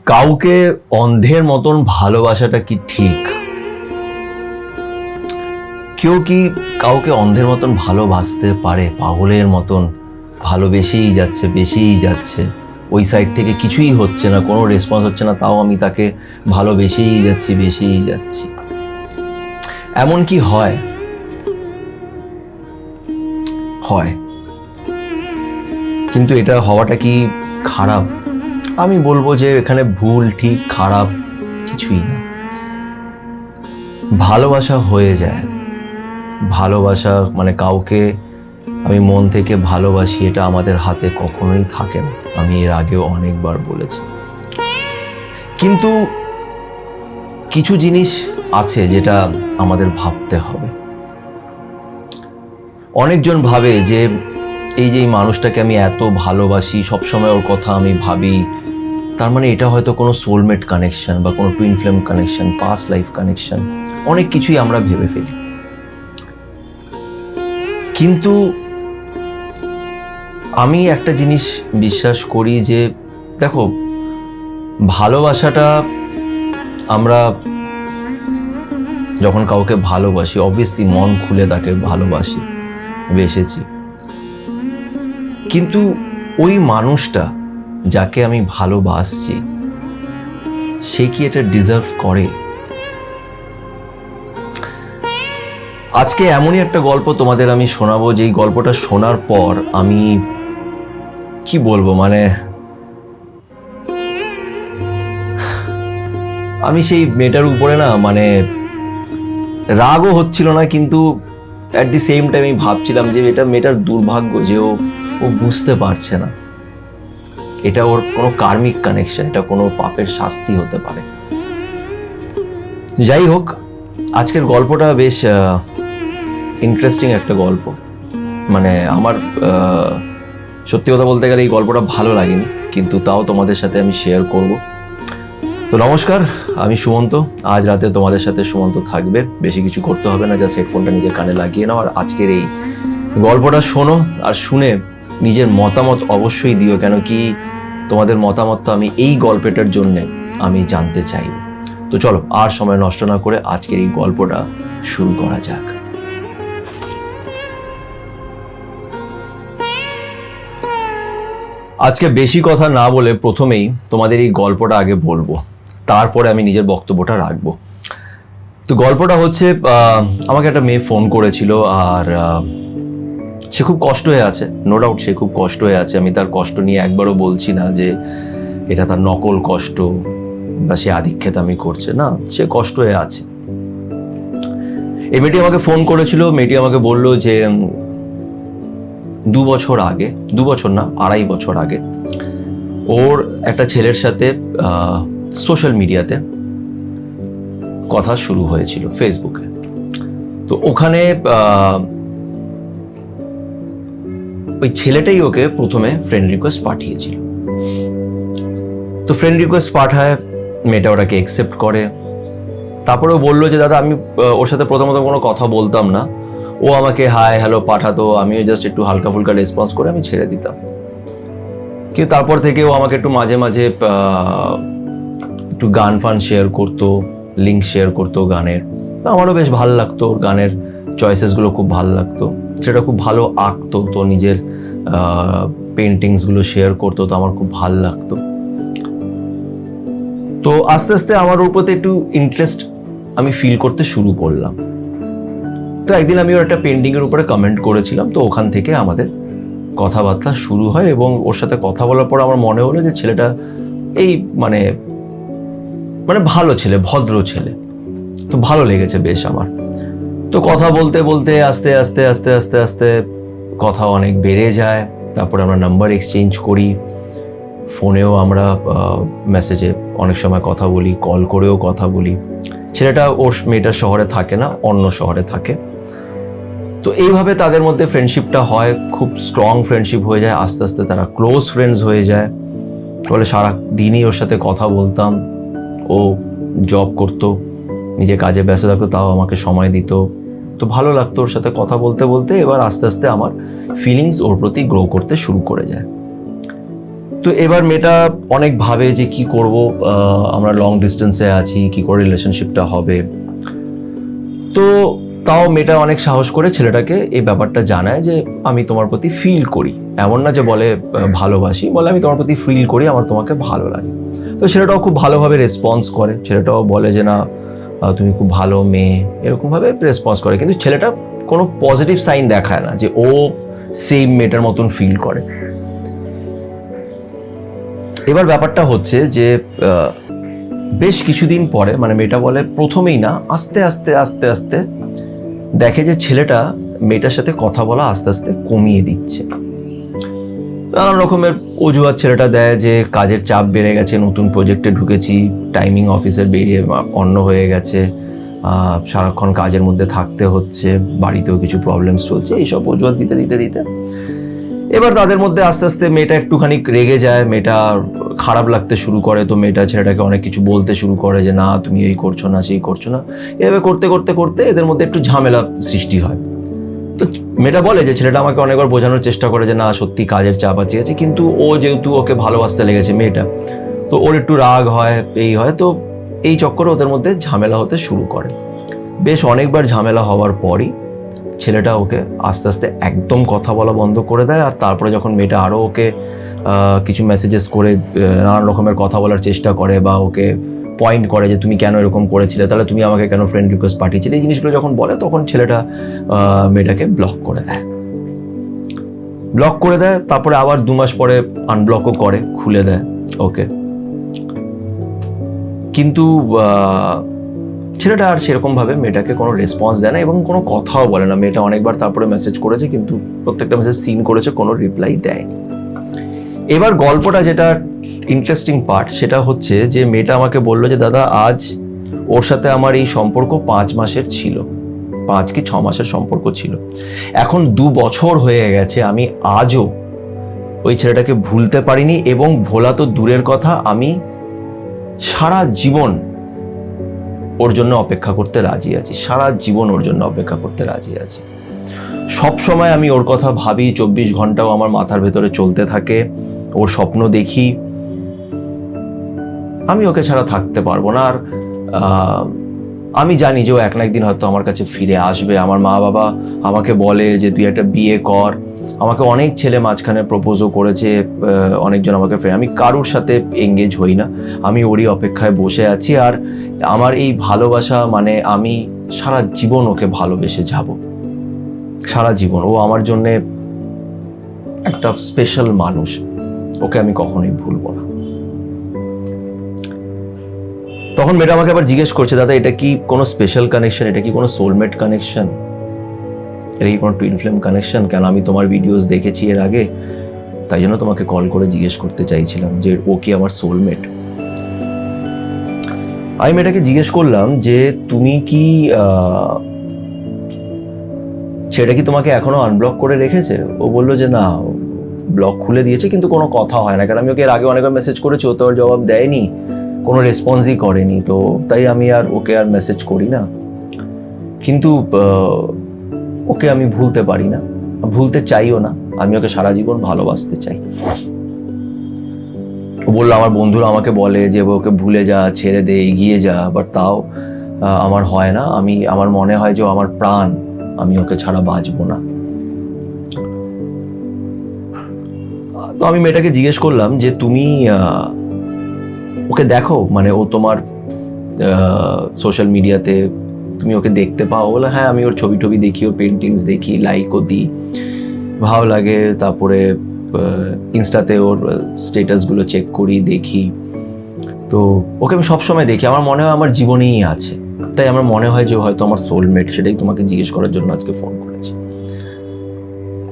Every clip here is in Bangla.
কাউকে অন্ধের মতন ভালোবাসাটা কি ঠিক? কেউ কি কাউকে অন্ধের মতন ভালোবাসতে পারে? পাগলের মতন ভালোবেসেই যাচ্ছে, বেশিই যাচ্ছে, ওই সাইড থেকে কিছুই হচ্ছে না, কোনো রেসপন্স হচ্ছে না, তাও আমি তাকে ভালোবেসেই যাচ্ছি, বেশিই যাচ্ছি। এমন কি হয়? হয়, কিন্তু এটা হওয়াটা কি খারাপ? আমি বলবো যে এখানে ভুল ঠিক খারাপ কিছুই না। ভালোবাসা হয়ে যায়। ভালোবাসা মানে কাউকে আমি মন থেকে ভালোবাসি, এটা আমাদের হাতে কখনোই থাকে না। আমি এর আগেও অনেকবার বলেছি। কিন্তু কিছু জিনিস আছে যেটা আমাদের ভাবতে হবে। অনেকজন ভাবে যে এই যে মানুষটাকে আমি এত ভালোবাসি, সবসময় ওর কথা আমি ভাবি, তার মানে এটা হয়তো কোনো সোলমেট কানেকশন বা কোনো twin flame connection, past life connection, অনেক কিছুই আমরা ভেবে ফেলি। কিন্তু আমি একটা জিনিস বিশ্বাস করি যে দেখো, ভালোবাসাটা আমরা যখন কাউকে ভালোবাসি, অবভিয়াসলি মন খুলে তাকে ভালোবাসি, বেসেছি, কিন্তু ওই মানুষটা যাকে আমি ভালোবাসছি সে কি এটা ডিজার্ভ করে? আজকে এমনই একটা গল্প তোমাদের আমি শোনাবো, যেই গল্পটা শোনার পর আমি কি বলবো, মানে আমি সেই মেয়েটার উপরে না, মানে রাগও হচ্ছিল না, কিন্তু অ্যাট দি সেম টাইম আমি ভাবছিলাম যে এটা মেয়েটার দুর্ভাগ্য যে ও বুঝতে পারছে না এটা ওর কোনো কার্মিক কানেকশন, এটা কোনো পাপের শাস্তি হতে পারে। যাই হোক, আজকের গল্পটা বেশ ইন্টারেস্টিং একটা গল্প। মানে আমার সত্যি কথা বলতে গেলে এই গল্পটা ভালো লাগেনি, কিন্তু তাও তোমাদের সাথে আমি শেয়ার করব। তো নমস্কার, আমি সুমন্ত। আজ রাতে তোমাদের সাথে সুমন্ত থাকবে। বেশি কিছু করতে হবে না, জাস্ট হেডফোনটা নিজের কানে লাগিয়ে নাও আর আজকের এই গল্পটা শোনো, আর শুনে নিজের মতামত অবশ্যই দিও, কেন কি তোমাদের মতামত তো আমি এই গল্পটার জন্য আমি জানতে চাই। তো চলো আর সময় নষ্ট না করে আজকের এই গল্পটা শুরু করা যাক। আজকে বেশি কথা না বলে প্রথমেই তোমাদের এই গল্পটা আগে বলবো, তারপরে আমি নিজের বক্তব্যটা রাখবো। তো গল্পটা হচ্ছে, আমাকে একটা মেয়ে ফোন করেছিল, আর সে খুব কষ্ট হয়ে আছে। নো ডাউট সে খুব কষ্ট হয়ে আছে, আমি তার কষ্ট নিয়ে একবারও বলছি না যে এটা তার নকল কষ্ট বা সে আধিক্যেতামি করছে, না, সে কষ্ট হয়ে আছে। এই মেয়েটি আমাকে ফোন করেছিল। মেয়েটি আমাকে বলল যে 2 বছর আগে, 2 বছর না 2.5 বছর আগে ওর একটা ছেলের সাথে সোশ্যাল মিডিয়াতে কথা শুরু হয়েছিল, ফেসবুকে। তো ওখানে ওই ছেলেটাই ওকে প্রথমে ফ্রেন্ড রিকোয়েস্ট পাঠিয়েছিল। তো ফ্রেন্ড রিকোয়েস্ট পাঠায়, মেয়েটা ওটাকে অ্যাকসেপ্ট করে। তারপরেও বললো যে দাদা, আমি ওর সাথে প্রথমত কোনো কথা বলতাম না, ও আমাকে হাই হ্যালো পাঠাতো, আমিও জাস্ট একটু হালকা ফুলকা রেসপন্স করে আমি ছেড়ে দিতাম। কিন্তু তারপর থেকে ও আমাকে একটু মাঝে মাঝে একটু গান ফান শেয়ার করতো, লিঙ্ক শেয়ার করতো গানের। আমারও বেশ ভালো লাগতো, ওর গানের চয়েসেসগুলো খুব ভালো লাগতো, সেটা খুব ভালো আঁকতো, তো নিজের পেন্টিংসগুলো শেয়ার করতো, তো আমার খুব ভালো লাগতো। তো আস্তে আস্তে আমার ওর প্রতি একটু ইন্টারেস্ট আমি ফিল করতে শুরু করলাম। তো একদিন আমি ওর একটা পেন্টিংয়ের উপরে কমেন্ট করেছিলাম, তো ওখান থেকে আমাদের কথাবার্তা শুরু হয়, এবং ওর সাথে কথা বলার পর আমার মনে হলো যে ছেলেটা এই মানে ভালো ছেলে, ভদ্র ছেলে, তো ভালো লেগেছে বেশ আমার। তো কথা বলতে বলতে আস্তে আস্তে আস্তে আস্তে আস্তে কথা অনেক বেড়ে যায়। তারপরে আমরা নাম্বার এক্সচেঞ্জ করি, ফোনেও আমরা মেসেজে অনেক সময় কথা বলি, কল করেও কথা বলি। ছেলেটা ওর মেয়েটার শহরে থাকে না, অন্য শহরে থাকে। তো এইভাবে তাদের মধ্যে ফ্রেন্ডশিপটা হয়, খুব স্ট্রং ফ্রেন্ডশিপ হয়ে যায়। আস্তে আস্তে তারা ক্লোজ ফ্রেন্ডস হয়ে যায়। ফলে সারা দিনই ওর সাথে কথা বলতাম। ও জব করতো, নিজে কাজে ব্যস্ত থাকতো, তাও আমাকে সময় দিত। তো ভালো লাগতো ওর সাথে কথা বলতে বলতে। এবার আস্তে আস্তে আমার ফিলিংস ওর প্রতি গ্রো করতে শুরু করে যায়। তো তো এবার মেয়েটা অনেক ভাবে যে কি করব, আমরা লং ডিস্টেন্সে আছি, কি করে রিলেশনশিপটা হবে। তো তাও মেয়েটা অনেক সাহস করে ছেলেটাকে এই ব্যাপারটা জানায় যে আমি তোমার প্রতি ফিল করি। এমন না যে বলে ভালোবাসি, বলে আমি তোমার প্রতি ফিল করি, আমার তোমাকে ভালো লাগে। তো ছেলেটাও খুব ভালোভাবে রেসপন্স করে, ছেলেটাও বলে যে না তুমি খুব ভালো মেয়ে, এরকমভাবে রেসপন্স করে। কিন্তু ছেলেটা কোনো পজিটিভ সাইন দেখায় না যে ও সেম মেয়েটার মতন ফিল করে। এবার ব্যাপারটা হচ্ছে যে বেশ কিছুদিন পরে, মানে মেয়েটা বলে প্রথমেই না, আস্তে আস্তে আস্তে আস্তে দেখে যে ছেলেটা মেয়েটার সাথে কথা বলা আস্তে আস্তে কমিয়ে দিচ্ছে। নানান রকমের অজুহাত ছেলেটা দেয় যে কাজের চাপ বেড়ে গেছে, নতুন প্রজেক্টে ঢুকেছি, টাইমিং অফিসের বেরিয়ে অন্য হয়ে গেছে, সারাক্ষণ কাজের মধ্যে থাকতে হচ্ছে, বাড়িতেও কিছু প্রবলেমস চলছে, এইসব অজুহাত দিতে দিতে দিতে এবার তাদের মধ্যে আস্তে আস্তে মেয়েটা একটুখানি রেগে যায়, মেয়েটা খারাপ লাগতে শুরু করে। তো মেয়েটা ছেলেটাকে অনেক কিছু বলতে শুরু করে যে না তুমি এই করছো না, সেই করছো না। এভাবে করতে করতে করতে এদের মধ্যে একটু ঝামেলা সৃষ্টি হয়। তো মেয়েটা বলে যে ছেলেটা আমাকে অনেকবার বোঝানোর চেষ্টা করে যে না সত্যি কাজের চাপ আছে, কিন্তু ও যেহেতু ওকে ভালোবাসতে লেগেছে মেয়েটা, তো ওর একটু রাগ হয়, এই হয়। তো এই চক্করে ওদের মধ্যে ঝামেলা হতে শুরু করে। বেশ অনেকবার ঝামেলা হওয়ার পরই ছেলেটা ওকে আস্তে আস্তে একদম কথা বলা বন্ধ করে দেয়। আর তারপরে যখন মেয়েটা আরও ওকে কিছু মেসেজেস করে নানান রকমের কথা বলার চেষ্টা করে বা ওকে পয়েন্ট করে যে তুমি কেন এরকম করেছিলে, তাহলে তুমি আমাকে কেন ফ্রেন্ড রিকোয়েস্ট পাঠিয়েছিলে, এই জিনিসগুলো যখন বলে তখন ছেলেটা মেয়েটাকে ব্লক করে দেয়। তারপরে আবার 2 মাস পরে আনব্লকও করে, খুলে দেয় ওকে। কিন্তু ছেলেটা আর সেরকমভাবে মেয়েটাকে কোনো রেসপন্স দেয় না এবং কোনো কথাও বলে না। মেয়েটা অনেকবার তারপরে মেসেজ করেছে, কিন্তু প্রত্যেকটা মেসেজ সিন করেছে, কোনো রিপ্লাই দেয়। এবার গল্পটা যেটা ইন্টারেস্টিং পার্ট সেটা হচ্ছে যে মেয়েটা আমাকে বললো যে দাদা আজ ওর সাথে আমার এই সম্পর্ক 5 মাসের ছিল, 5 কি 6 মাসের সম্পর্ক ছিল। এখন 2 বছর হয়ে গেছে, আমি আজও ওই ছেলেটাকে ভুলতে পারিনি, এবং ভোলা তো দূরের কথা, আমি সারা জীবন ওর জন্য অপেক্ষা করতে রাজি আছি, সারা জীবন ওর জন্য অপেক্ষা করতে রাজি আছি। সব সময় আমি ওর কথা ভাবি, 24 ঘন্টাও আমার মাথার ভেতরে চলতে থাকে, ওর স্বপ্ন দেখি। আমি ওকে ছাড়া থাকতে পারবো না। আর আমি জানি যে ও এক না একদিন হয়তো আমার কাছে ফিরে আসবে। আমার মা বাবা আমাকে বলে যে তুই একটা বিয়ে কর। আমাকে অনেক ছেলে মাঝখানে প্রপোজও করেছে, অনেকজন আমাকে, আমি কারোর সাথে এঙ্গেজ হই না, আমি ওরই অপেক্ষায় বসে আছি। আর আমার এই ভালোবাসা, মানে আমি সারা জীবন ওকে ভালোবেসে যাব, সারা জীবন। ও আমার জন্যে একটা স্পেশাল মানুষ, ওকে আমি কখনোই ভুলবো না। তখন মেয়েটা আমাকে আবার জিজ্ঞেস করছে দাদা এটা কি কোনো স্পেশাল কানেকশন, এটা কি কোনো সোলমেট কানেকশন, এটা কি কোনো টুইন ফ্লেম কানেকশন? কেন আমি তোমার ভিডিওস দেখেছি এর আগে, তাই জন্য তোমাকে কল করে জিজ্ঞেস করতে চাইছিলাম যে ও কি আমার সোলমেট। আমি মেয়েটাকে জিজ্ঞেস করলাম যে তুমি কি সেটা কি তোমাকে এখনো আনব্লক করে রেখেছে? ও বললো যে না, ব্লক খুলে দিয়েছে, কিন্তু কোনো কথা হয় না। কারণ আমি ওকে এর আগে অনেকবার মেসেজ করেছি, ও তো আর জবাব দেয়নি, কোনো রেসপন্সই করেনি, তো তাই আমি আর ওকে আর মেসেজ করি না। কিন্তু ওকে আমি ভুলতে পারি না, ভুলতে চাইও না, আমি ওকে সারা জীবন ভালোবাসতে চাই। ও বললো আমার বন্ধুরা আমাকে বলে যে ওকে ভুলে যা, ছেড়ে দে, এগিয়ে যা, বাট তাও আমার হয় না। আমার মনে হয় যে ও আমার প্রাণ, আমি ওকে ছাড়া বাঁচবো না। তো আমি মেয়েটাকে জিজ্ঞেস করলাম যে তুমি ওকে দেখো, মানে ও তোমার সোশ্যাল মিডিয়াতে তুমি ওকে দেখতে পাও? বলে হ্যাঁ, আমি ওর ছবি টবি দেখি, ওর পেন্টিংস দেখি, লাইকও দিই, ভালো লাগে। তারপরে ইনস্টাতে ওর স্টেটাসগুলো চেক করি, দেখি। তো ওকে আমি সবসময় দেখি, আমার মনে হয় আমার জীবনেই আছে, তাই আমার মনে হয় যে হয়তো আমার সোলমেট। সেটাই তোমাকে জিজ্ঞেস করার জন্য আজকে ফোন করেছি।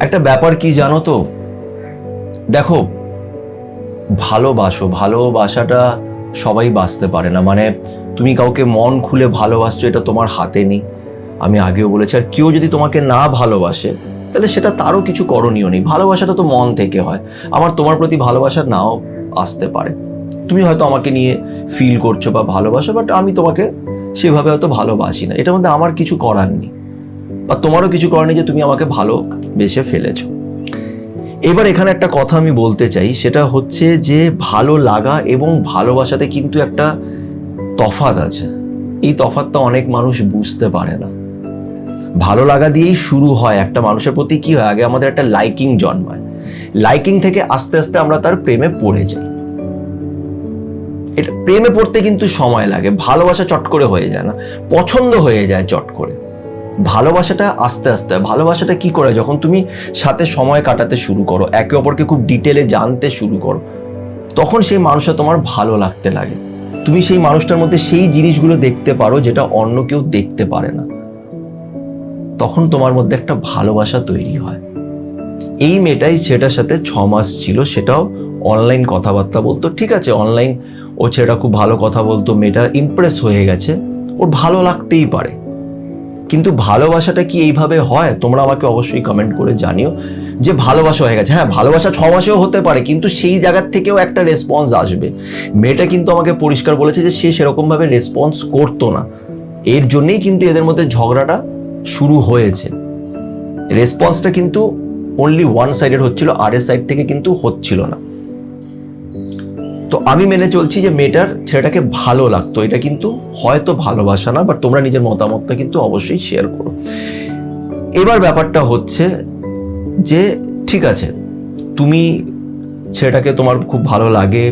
একটা ব্যাপার কি জানো তো, দেখো ভালোবাসাটা সবাই বাঁচতে পারে না। মানে তুমি কাউকে মন খুলে ভালোবাসছো, এটা তোমার হাতে নেই, আমি আগেও বলেছি। আর কেউ যদি তোমাকে না ভালোবাসে তাহলে সেটা তারও কিছু করণীয় নেই। ভালোবাসাটা তো মন থেকে হয়। আমার তোমার প্রতি ভালোবাসা নাও আসতে পারে, তুমি হয়তো আমাকে নিয়ে ফিল করছো বা ভালোবাসো, বাট আমি তোমাকে সেভাবে হয়তো ভালোবাসি না। এটার মধ্যে আমার কিছু করার নেই, বা তোমারও কিছু করার নেই যে তুমি আমাকে ভালোবেসে ফেলেছো। এবার এখানে একটা কথা আমি বলতে চাই, সেটা হচ্ছে যে ভালো লাগা এবং ভালোবাসাতে কিন্তু একটা তফাৎ আছে। এই তফাৎটা অনেক মানুষ বুঝতে পারে না। ভালো লাগা দিয়েই শুরু হয়, একটা মানুষের প্রতি কি হয়, আগে আমাদের একটা লাইকিং জন্মায়, লাইকিং থেকে আস্তে আস্তে আমরা তার প্রেমে পড়ে যাই। এটা প্রেমে পড়তে কিন্তু সময় লাগে, ভালোবাসা চট করে হয়ে যায় না, পছন্দ হয়ে যায় চট করে। ভালোবাসাটা আস্তে আস্তে, ভালোবাসাটা কি করে, যখন তুমি সাথে সময় কাটাতে শুরু করো, একে অপরকে খুব ডিটেলে জানতে শুরু করো, তখন সেই মানুষটা তোমার ভালো লাগতে লাগে। তুমি সেই মানুষটার মধ্যে সেই জিনিসগুলো দেখতে পারো যেটা অন্য কেউ দেখতে পারে না, তখন তোমার মধ্যে একটা ভালোবাসা তৈরি হয়। এই মেয়েটাই ছেলেটার সাথে 6 মাস ছিল, সেটাও অনলাইন কথাবার্তা বলতো, ঠিক আছে, অনলাইন ও ছেলেটা খুব ভালো কথা বলতো, মেয়েটা ইমপ্রেস হয়ে গেছে, ওর ভালো লাগতেই পারে। কিন্তু ভালোবাসাটা কি এইভাবে হয়? তোমরা আমাকে অবশ্যই কমেন্ট করে জানিও যে ভালোবাসা হয়ে গেছে। হ্যাঁ, ভালোবাসা 6 মাসেও হতে পারে, কিন্তু সেই জায়গার থেকেও একটা রেসপন্স আসবে। মেয়েটা কিন্তু আমাকে পরিষ্কার বলেছে যে সে সেরকম ভাবে রেসপন্স করতো না, এর জন্যই কিন্তু এদের মধ্যে ঝগড়াটা শুরু হয়েছে। রেসপন্সটা কিন্তু অনলি ওয়ান সাইডেড হচ্ছিল, আর এর সাইড থেকে কিন্তু হচ্ছিল না। তো আমি মেনে চলছি যে মেয়েটার ছেলেটাকে ভালো লাগতো, এটা কিন্তু হয়তো ভালোবাসা না, বাট তোমরা নিজের মতামতটা কিন্তু অবশ্যই শেয়ার করো। এবার ব্যাপারটা হচ্ছে যে ঠিক আছে, তুমি ছেলেটাকে তোমার খুব ভালো লাগে,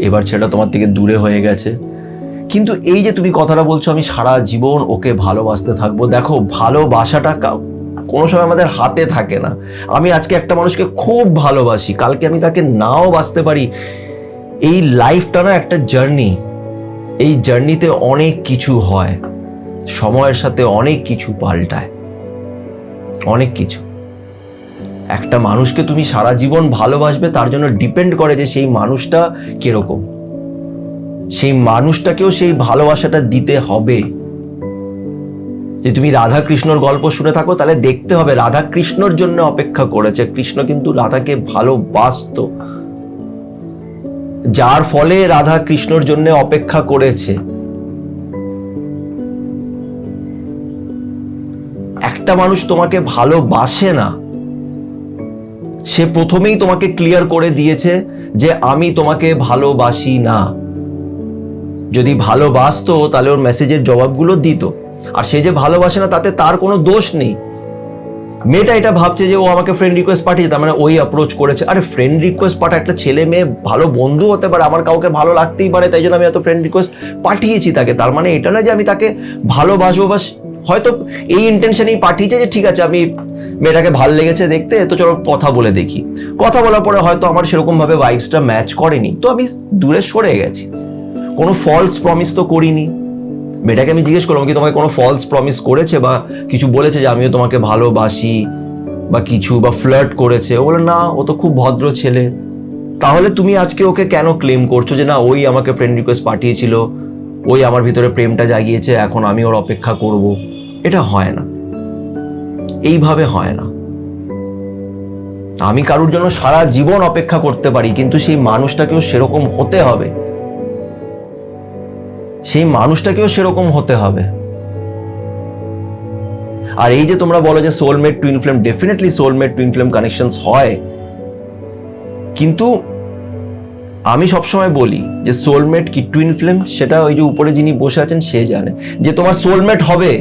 এবার ছেলেটা তোমার থেকে দূরে হয়ে গেছে, কিন্তু এই যে তুমি কথাটা বলছো আমি সারা জীবন ওকে ভালোবাসতে থাকবো, দেখো ভালোবাসাটা কোনো সময় আমাদের হাতে থাকে না। আমি আজকে একটা মানুষকে খুব ভালোবাসি, কালকে আমি তাকে নাও বাসতে পারি। এই লাইফটা না একটা জার্নি, এই জার্নিতে অনেক কিছু হয়, সময়ের সাথে অনেক কিছু পাল্টায়, অনেক কিছু। একটা মানুষকে তুমি সারা জীবন ভালোবাসবে, তার জন্য ডিপেন্ড করে যে সেই মানুষটা কিরকম, সেই মানুষটাকেও সেই ভালোবাসাটা দিতে হবে। যে তুমি রাধা কৃষ্ণর গল্প শুনে থাকো, তাহলে দেখতে হবে রাধা কৃষ্ণর জন্য অপেক্ষা করেছে, কৃষ্ণ কিন্তু রাধাকে ভালোবাসতো, যার ফলে রাধা কৃষ্ণর জন্য অপেক্ষা করেছে। একটা মানুষ তোমাকে ভালোবাসে না, সে প্রথমেই তোমাকে ক্লিয়ার করে দিয়েছে যে আমি তোমাকে ভালোবাসি না। যদি ভালোবাসতো তাহলে ওর মেসেজের জবাবগুলো দিত, আর সে যে ভালোবাসে না তাতে তার কোনো দোষ নেই। মেয়েটা এটা ভাবছে যে ও আমাকে ফ্রেন্ড রিকোয়েস্ট পাঠিয়েছে, তার মানে ওই অ্যাপ্রোচ করেছে। আরে ফ্রেন্ড রিকোয়েস্ট পাঠা, একটা ছেলে মেয়ে ভালো বন্ধু হতে পারে, আমার কাউকে ভালো লাগতেই পারে, তাই জন্য আমি এত ফ্রেন্ড রিকোয়েস্ট পাঠিয়েছি তাকে, তার মানে এটা না যে আমি তাকে ভালোবাসবো। বাস হয়তো এই ইন্টেনশনেই পাঠিয়েছে যে ঠিক আছে আমি মেয়েটাকে ভালো লেগেছে দেখতে, তো চলো কথা বলে দেখি। কথা বলার পরে হয়তো আমার সেরকম ভাবে ভাইবসটা ম্যাচ করেনি, তো আমি দূরে সরে গেছি। কোনো ফলস প্রমিস তো করিনি। মেয়েটাকে আমি জিজ্ঞেস করলাম কি তোমাকে কোনো ফলস প্রমিস করেছে বা কিছু বলেছে যে আমিও তোমাকে ভালোবাসি বা কিছু, বা ফ্লার্ট করেছে? ও বলে না, ও তো খুব ভদ্র ছেলে। তাহলে তুমি আজকে ওকে কেন ক্লেম করছো যে না ওই আমাকে ফ্রেন্ড রিকোয়েস্ট পাঠিয়েছিল, ওই আমার ভিতরে প্রেমটা জাগিয়েছে, এখন আমি ওর অপেক্ষা করব? এটা হয় না, এইভাবে হয় না। আমি কারোর জন্য সারা জীবন অপেক্ষা করতে পারি, কিন্তু সেই মানুষটাকেও সেরকম হতে হবে, সেই মানুষটাকেও সেরকম হতে হবে। আর এই যে তোমরা বলো যে soulmate twin flame, definitely soulmate twin flame connections হয়, কিন্তু আমি সবসময় বলি যে সোলমেট কি টুইন ফ্লেম সেটা ওই যে উপরে যিনি বসে আছেন সে জানে। যে তোমার সোলমেট হবে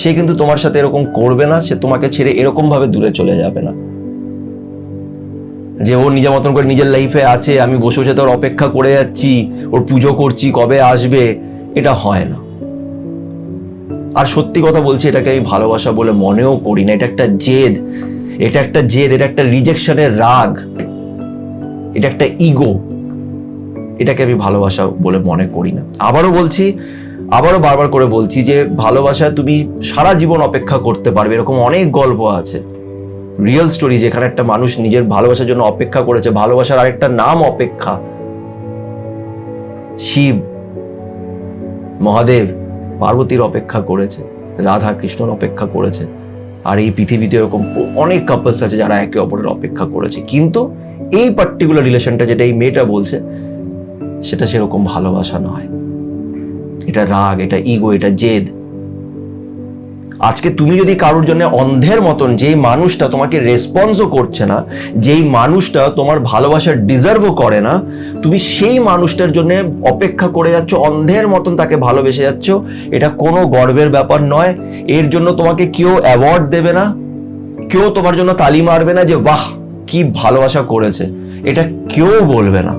সে কিন্তু তোমার সাথে এরকম করবে না, সে তোমাকে ছেড়ে এরকম ভাবে দূরে চলে যাবে না যে ও নিজের মতন করে নিজের লাইফে আছে, আমি বসে বসে তোর অপেক্ষা করে যাচ্ছি, ওর পুজো করছি কবে আসবে। এটা হয় না। আর সত্যি কথা বলছি, এটাকে আমি ভালোবাসা বলে মনেও করি না। এটা একটা জেদ, এটা একটা জেদ, এটা একটা রিজেকশনের রাগ, এটা একটা ইগো। এটাকে আমি ভালোবাসা বলে মনে করি না। আবারও বলছি, আবারও বারবার করে বলছি যে ভালোবাসা তুমি সারা জীবন অপেক্ষা করতে পারবে, এরকম অনেক গল্প আছে, রিয়েল স্টোরি, যেখানে একটা মানুষ নিজের ভালোবাসার জন্য অপেক্ষা করেছে। ভালোবাসার আরেকটা নাম অপেক্ষা। শিব, মহাদেব, পার্বতীর অপেক্ষা করেছে, রাধা কৃষ্ণর অপেক্ষা করেছে। আর এই পৃথিবীতে এরকম অনেক কাপলস আছে যারা একে অপরের অপেক্ষা করেছে, কিন্তু এই পার্টিকুলার রিলেশনটা যেটা এই মেয়েটা বলছে সেটা সেরকম ভালোবাসা নয়, এটা রাগ, এটা ইগো, এটা জেদ। আজকে তুমি যদি কারোর জন্য অন্ধের মতন, যেই মানুষটা তোমাকে রেসপন্সও করছে না, যেই মানুষটা তোমার ভালোবাসার ডিজার্ভও করে না, তুমি সেই মানুষটার জন্য অপেক্ষা করে যাচ্ছ, অন্ধের মতন তাকে ভালোবেসে যাচ্ছ, এটা কোনো গর্বের ব্যাপার নয়। এর জন্য তোমাকে কেউ অ্যাওয়ার্ড দেবে না, কেউ তোমার জন্য তালি মারবে না যে বাহ কি ভালোবাসা করেছে, এটা কেউ বলবে না।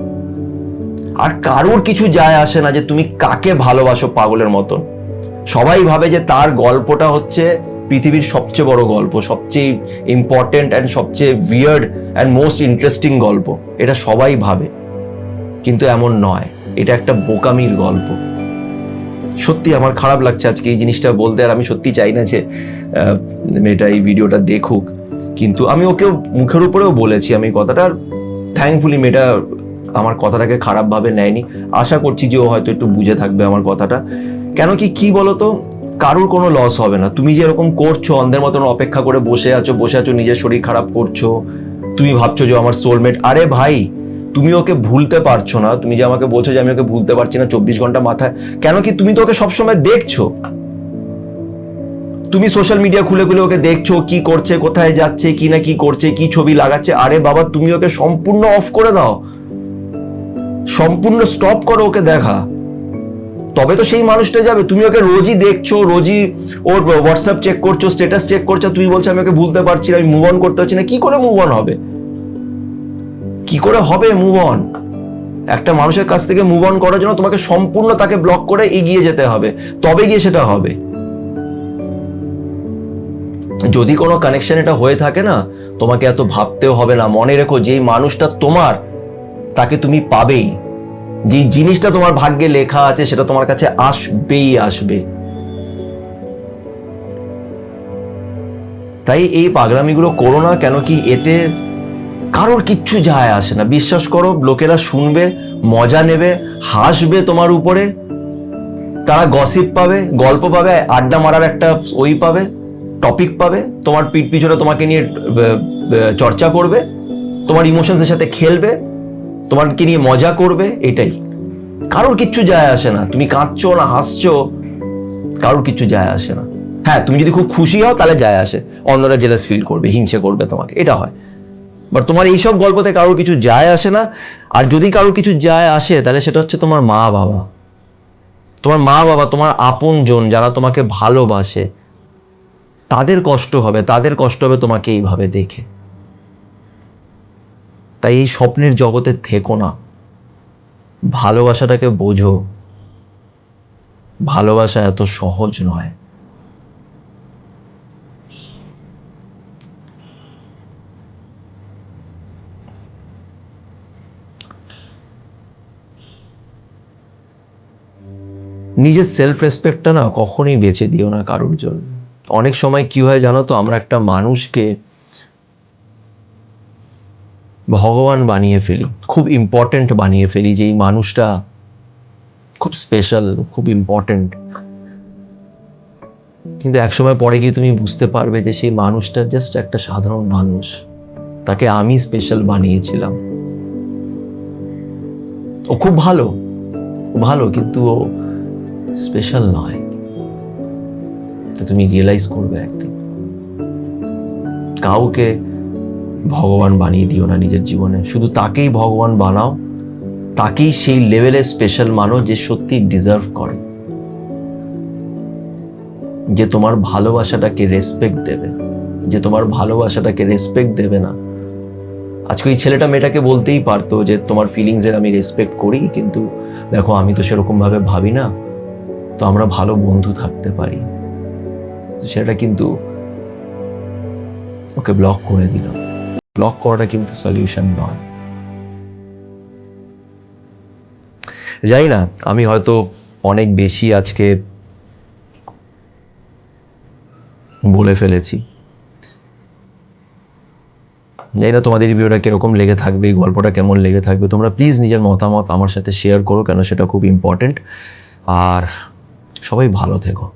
আর কারোর কিছু যায় আসে না যে তুমি কাকে ভালোবাসো পাগলের মতন। সবাই ভাবে যে তার গল্পটা হচ্ছে পৃথিবীর সবচেয়ে বড় গল্প, সবচেয়ে ইম্পর্টেন্ট অ্যান্ড সবচেয়ে উইয়ার্ড অ্যান্ড মোস্ট ইন্টারেস্টিং গল্প, এটা সবাই ভাবে, কিন্তু এমন নয়। এটা একটা বোকামির গল্প। সত্যি আমার খারাপ লাগছে আজকে এই জিনিসটা বলতে, আর আমি সত্যি চাই না যে মেয়েটা এই ভিডিওটা দেখুক, কিন্তু আমি ওকে মুখের উপরেও বলেছি আমি কথাটা। থ্যাঙ্কফুলি মেয়েটা আমার কথাটাকে খারাপভাবে নেয়নি। আশা করছি যে ও হয়তো একটু বুঝে থাকবে আমার কথাটা। কেন কি বলতো, কারোর কোনো লস হবে না। তুমি যে এরকম করছো, অন্ধের মতন অপেক্ষা করে বসে আছো, নিজের শরীর খারাপ করছো, তুমি ভাবছো যে আমার সোলমেট। আরে ভাই, তুমি ওকে ভুলতে পারছো না। তুমি যে আমাকে বলছো যে আমি ওকে ভুলতে পারছি না 24 ঘন্টা মাথায়, কেন কি তুমি তো ওকে সবসময় দেখছো। তুমি সোশ্যাল মিডিয়া খুলে খুলে ওকে দেখছো, কি করছে, কোথায় যাচ্ছে, কি না কি করছে, কি ছবি লাগাচ্ছে। আরে বাবা, তুমি ওকে সম্পূর্ণ অফ করে দাও, সম্পূর্ণ স্টপ করো ওকে দেখা, তবে তো সেই মানুষটা যাবে। তুমি ওকে রোজই দেখছো, রোজই ওর হোয়াটসঅ্যাপ চেক করছো, স্ট্যাটাস চেক করছো, তুমি বলছো আমি ওকে ভুলতে পারছি না, আমি মুভ অন করতে পারছি না। কি করে মুভ অন হবে? কি করে হবে মুভ অন? একটা মানুষের কাছ থেকে মুভ অন করার জন্য তোমাকে সম্পূর্ণ তাকে ব্লক করে এগিয়ে যেতে হবে, তবে গিয়ে সেটা হবে। যদি কোনো কানেকশন এটা হয়ে থাকে না, তোমাকে এত ভাবতেও হবে না। মনে রেখো, যেই মানুষটা তোমার, তাকে তুমি পাবেই। যে জিনিসটা তোমার ভাগ্যে লেখা আছে সেটা তোমার কাছে আসবেই আসবে। তাই এই পাগলামিগুলো করো না। কেন কি এতে কারোর কিচ্ছু যায় আসে না। বিশ্বাস করো, লোকেরা শুনবে, মজা নেবে, হাসবে তোমার উপরে, তারা গসিপ পাবে, গল্প পাবে, আড্ডা মারার একটা ওই পাবে, টপিক পাবে, তোমার পিঠ পিছনে তোমাকে নিয়ে চর্চা করবে, তোমার ইমোশনসের সাথে খেলবে, তোমাকে নিয়ে মজা করবে। এটাই, কারোর কিচ্ছু যায় আসে না। তুমি কাঁদছো না হাসছো, কারোর কিচ্ছু যায় আসে না। হ্যাঁ, তুমি যদি খুব খুশি হও তাহলে যায় আসে, অন্যরা জেলাস ফিল করবে, হিংসে করবে তোমাকে, এটা হয়। বাট তোমার এইসব গল্পতে কারোর কিছু যায় আসে না। আর যদি কারোর কিছু যায় আসে, তাহলে সেটা হচ্ছে তোমার মা বাবা। তোমার মা বাবা, তোমার আপনজন যারা তোমাকে ভালোবাসে, তাদের কষ্ট হবে, তাদের কষ্ট হবে তোমাকে এইভাবে দেখে। তাই এই স্বপ্নের জগতে থেকো না, ভালোবাসাটাকে বোঝো। ভালোবাসা এত সহজ নয়। নিজের সেলফ রেসপেক্টটা না কখনোই বেঁচে দিও না কারোর জন্য। অনেক সময় কি হয় জানো তো, আমরা একটা মানুষকে ভগবান বানিয়ে ফেলি, খুব ইম্পর্টেন্ট বানিয়ে ফেলি, যে এই মানুষটা খুব স্পেশাল, খুব ইম্পর্টেন্ট। কিন্তু একসময় পরে গিয়ে তুমি বুঝতে পারবে যে সেই মানুষটা জাস্ট একটা সাধারণ মানুষ, তাকে আমি স্পেশাল বানিয়েছিলাম। ও খুব ভালো, ভালো, কিন্তু ও স্পেশাল নয়। তো তুমি রিয়েলাইজ করবে একদিন। কাউকে ভগবান বানিয়ে দিও না নিজের জীবনে। শুধু তাকেই ভগবান বানাও, তাকেই সেই লেভেলে স্পেশাল মানো যে সত্যি ডিজার্ভ করে, যে তোমার ভালোবাসাটাকে রেসপেক্ট দেবে। যে তোমার ভালোবাসাটাকে রেসপেক্ট দেবে না, আজকে ওই ছেলেটা মেয়েটাকে বলতেই পারতো যে তোমার ফিলিংসের আমি রেসপেক্ট করি, কিন্তু দেখো আমি তো সেরকম ভাবে ভাবি না, তো আমরা ভালো বন্ধু থাকতে পারি। সেটা কিন্তু ওকে ব্লক করে দিল। ব্লক করাটা কিন্তু সলিউশন নয়। জানি না, আমি হয়তো অনেক বেশি আজকে বলে ফেলেছি। জানি না তোমাদের ভিডিওটা কিরকম লেগে থাকবে, এই গল্পটা কেমন লেগে থাকবে। তোমরা প্লিজ নিজের মতামত আমার সাথে শেয়ার করো, কেন সেটা খুব ইম্পর্টেন্ট। আর সবাই ভালো থেকো।